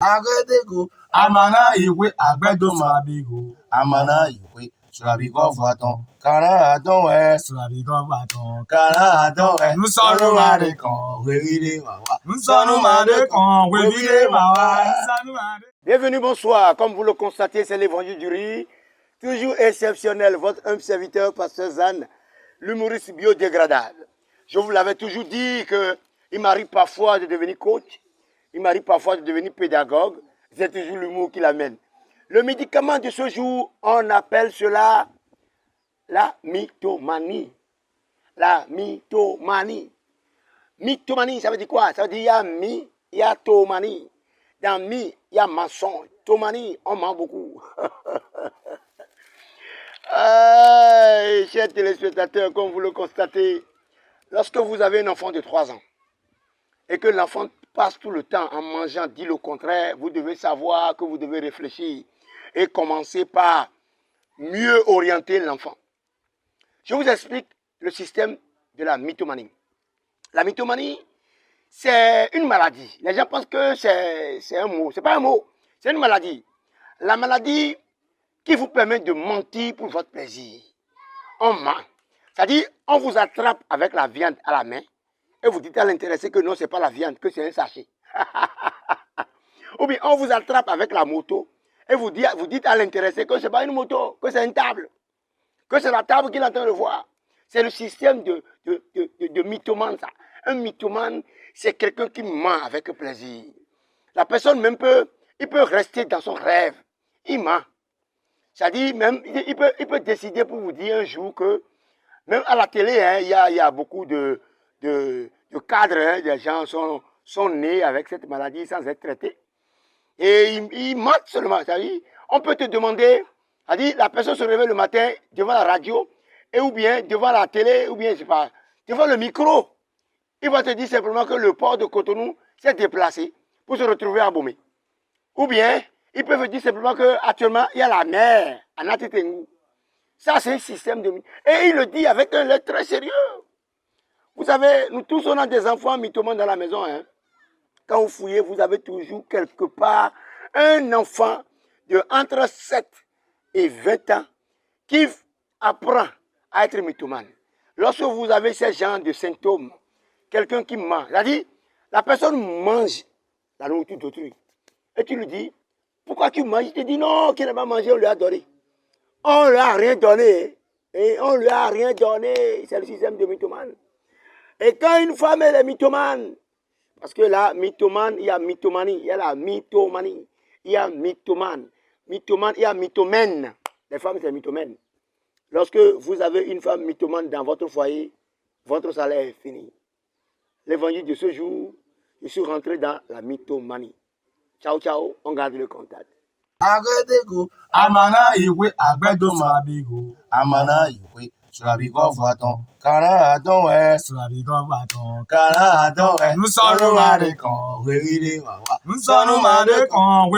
Agedego, Amana Iwe, Agbedo Mabigo, Amana Iwe, Surabigo Vaton, Caradon, Surabigo Vaton, Caradon, nous sommes Marécon, nous sommes Marécon, Bienvenue, bonsoir. Comme vous le constatez, c'est l'évangile du riz. Toujours exceptionnel, votre humble serviteur, Pasteur Zan, l'humoriste biodégradable. Je vous l'avais toujours dit qu'il m'arrive parfois de devenir coach, il m'arrive parfois de devenir pédagogue, c'est toujours l'humour qui l'amène. Le médicament de ce jour, on appelle cela la mythomanie. La mythomanie. Mythomanie, ça veut dire quoi? Ça veut dire il y a mi, il y a tomanie. Dans mi, il y a mensonge. Tomanie, on ment beaucoup. Chers téléspectateurs, comme vous le constatez, lorsque vous avez un enfant de 3 ans et que l'enfant passe tout le temps en mangeant, dit le contraire, vous devez savoir que vous devez réfléchir et commencer par mieux orienter l'enfant. Je vous explique le système de la mythomanie. La mythomanie, c'est une maladie. Les gens pensent que c'est un mot. Ce n'est pas un mot, c'est une maladie. La maladie qui vous permet de mentir pour votre plaisir. On ment. C'est-à-dire, on vous attrape avec la viande à la main et vous dites à l'intéressé que non, ce n'est pas la viande, que c'est un sachet. Ou bien, on vous attrape avec la moto et vous dites à l'intéressé que ce n'est pas une moto, que c'est une table. Que c'est la table qu'il est en train de voir. C'est le système de mythomane, ça. Un mythomane, c'est quelqu'un qui ment avec plaisir. La personne même il peut rester dans son rêve. Il ment. C'est-à-dire, même, il peut décider pour vous dire un jour que, même à la télé, hein, il y a beaucoup de cadres, hein, des gens sont nés avec cette maladie sans être traités. Et ils mentent seulement. C'est-à-dire, on peut te demander, c'est-à-dire, la personne se réveille le matin devant la radio, et ou bien devant la télé, ou bien, je sais pas, devant le micro. Il va te dire simplement que le port de Cotonou s'est déplacé pour se retrouver à Bomé. Ou bien, ils peuvent dire simplement qu'actuellement, il y a la mer à Natitengu. Ça, c'est un système de... Et il le dit avec un lait très sérieux. Vous savez, nous tous, on a des enfants mythomanes dans la maison. Hein. Quand vous fouillez, vous avez toujours quelque part un enfant de entre 7 et 20 ans qui apprend à être mythomane. Lorsque vous avez ce genre de symptômes, quelqu'un qui ment, c'est-à-dire, la personne mange la nourriture d'autrui. Et tu lui dis, pourquoi tu manges? Il te dit non, qu'il n'a pas mangé, on lui a donné. On lui a rien donné. Et on lui a rien donné. C'est le système de mythomane. Et quand une femme elle est mythomane, parce que là, mythomane, il y a mythomanie, il y a la mythomanie, il y a mythomane. Mythomane, il y a mythomène. Les femmes, c'est mythomène. Lorsque vous avez une femme mythomane dans votre foyer, votre salaire est fini. L'évangile de ce jour, je suis rentré dans la mythomanie. Ciao, ciao, on garde le contact. Agedego, Amana Iwe, Agbedo Mabigo, Amana Iwe, Surabigo Vaton, Caradon, Surabigo Vaton, Caradon, nous sommes Marécon, nous sommes Marécon,